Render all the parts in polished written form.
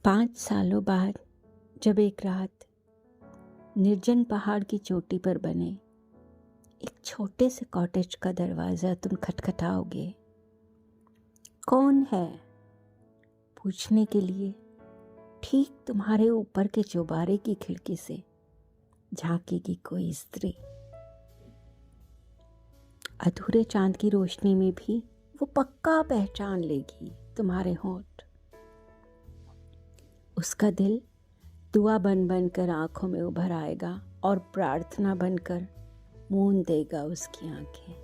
5 सालों बाद जब एक रात निर्जन पहाड़ की चोटी पर बने एक छोटे से कॉटेज का दरवाज़ा तुम खटखटाओगे। कौन है? पूछने के लिए ठीक तुम्हारे ऊपर के चौबारे की खिड़की से झांकेगी कोई स्त्री। अधूरे चांद की रोशनी में भी वो पक्का पहचान लेगी तुम्हारे होंठ। उसका दिल दुआ बन बन कर आंखों में उभर आएगा और प्रार्थना बनकर मूंद देगा उसकी आंखें।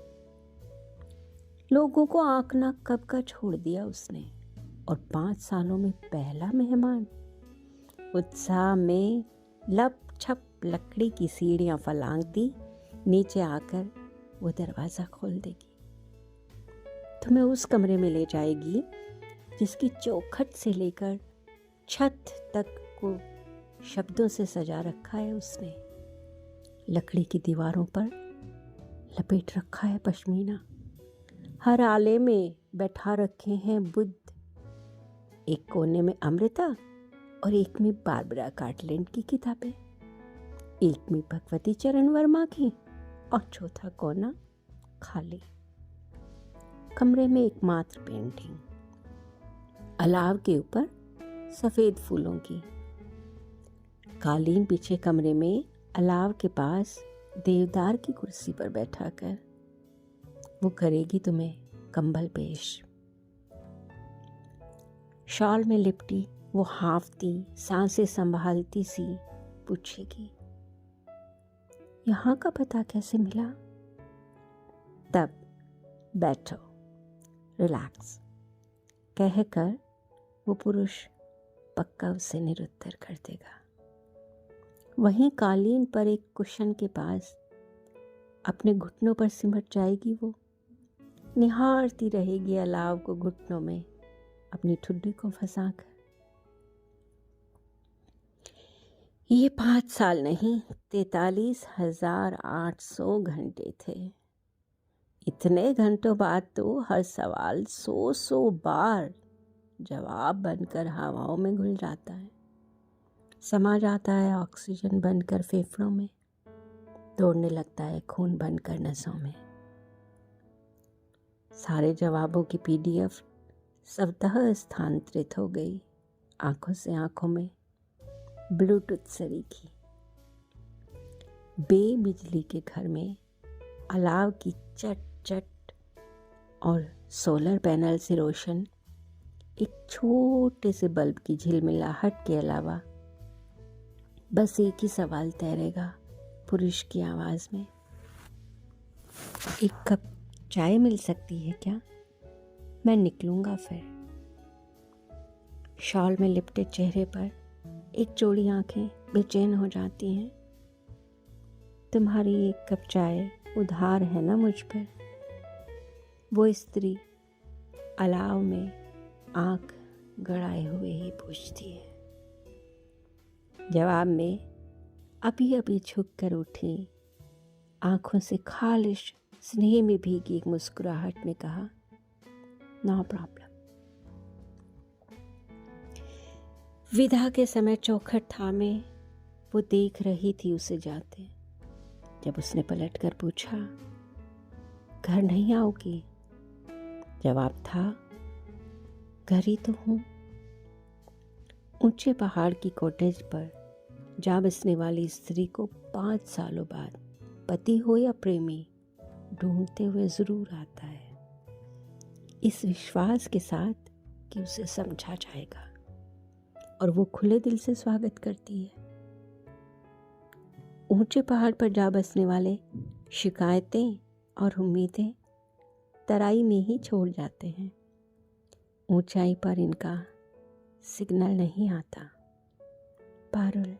लोगों को आंकना कब का छोड़ दिया उसने, और 5 सालों में पहला मेहमान। उत्साह में लप छप लकड़ी की सीढ़ियां फलांग दी, नीचे आकर वो दरवाज़ा खोल देगी। तुम्हें उस कमरे में ले जाएगी जिसकी चौखट से लेकर छत तक को शब्दों से सजा रखा है उसने। लकड़ी की दीवारों पर लपेट रखा है पश्मीना। हर आले में बैठा रखे हैं बुद्ध। एक कोने में अमृता और एक में बारबरा कार्टलैंड की किताबें, एक में भगवती चरण वर्मा की और चौथा कोना खाली। कमरे में एकमात्र पेंटिंग, अलाव के ऊपर सफ़ेद फूलों की। कालीन पीछे कमरे में अलाव के पास देवदार की कुर्सी पर बैठा कर वो करेगी तुम्हें कंबल पेश। शॉल में लिपटी वो हाफती सांसें संभालती सी पूछेगी, यहाँ का पता कैसे मिला? तब बैठो, रिलैक्स कहकर वो पुरुष पक्का उसे निरुत्तर कर देगा। वहीं कालीन पर एक कुशन के पास अपने घुटनों पर सिमट जाएगी वो। निहारती रहेगी अलाव को घुटनों में अपनी ठुड्डी को फंसाकर। ये 5 साल नहीं, 43,800 घंटे थे। इतने घंटों बाद तो हर सवाल 100 बार जवाब बनकर हवाओं में घुल जाता है, समा जाता है ऑक्सीजन बनकर फेफड़ों में, दौड़ने लगता है खून बनकर नसों में। सारे जवाबों की PDF स्वतः स्थानांतरित हो गई आंखों से आंखों में ब्लूटूथ सरीखी। बेबिजली के घर में अलाव की चट चट और सोलर पैनल से रोशन एक छोटे से बल्ब की झिलमिलाहट के अलावा बस एक ही सवाल तैरेगा पुरुष की आवाज़ में, एक कप चाय मिल सकती है क्या? मैं निकलूँगा फिर। शॉल में लिपटे चेहरे पर एक जोड़ी आंखें बेचैन हो जाती हैं। तुम्हारी एक कप चाय उधार है ना मुझ पर? वो स्त्री अलाव में आंख गड़ाए हुए ही पूछती है। जवाब में अभी अभी झुक कर उठी आंखों से खालिश स्नेह में भीगी एक मुस्कुराहट ने कहा, नो प्रॉब्लम। विदा के समय चौखट थामे वो देख रही थी उसे जाते। जब उसने पलट कर पूछा, घर नहीं आओगी? जवाब था, घर ही तो हूँ। ऊंचे पहाड़ की कॉटेज पर जा बसने वाली स्त्री को 5 सालों बाद पति हो या प्रेमी ढूंढते हुए जरूर आता है, इस विश्वास के साथ कि उसे समझा जाएगा, और वो खुले दिल से स्वागत करती है। ऊंचे पहाड़ पर जा बसने वाले शिकायतें और उम्मीदें तराई में ही छोड़ जाते हैं। ऊंचाई पर इनका सिग्नल नहीं आता। पारुल।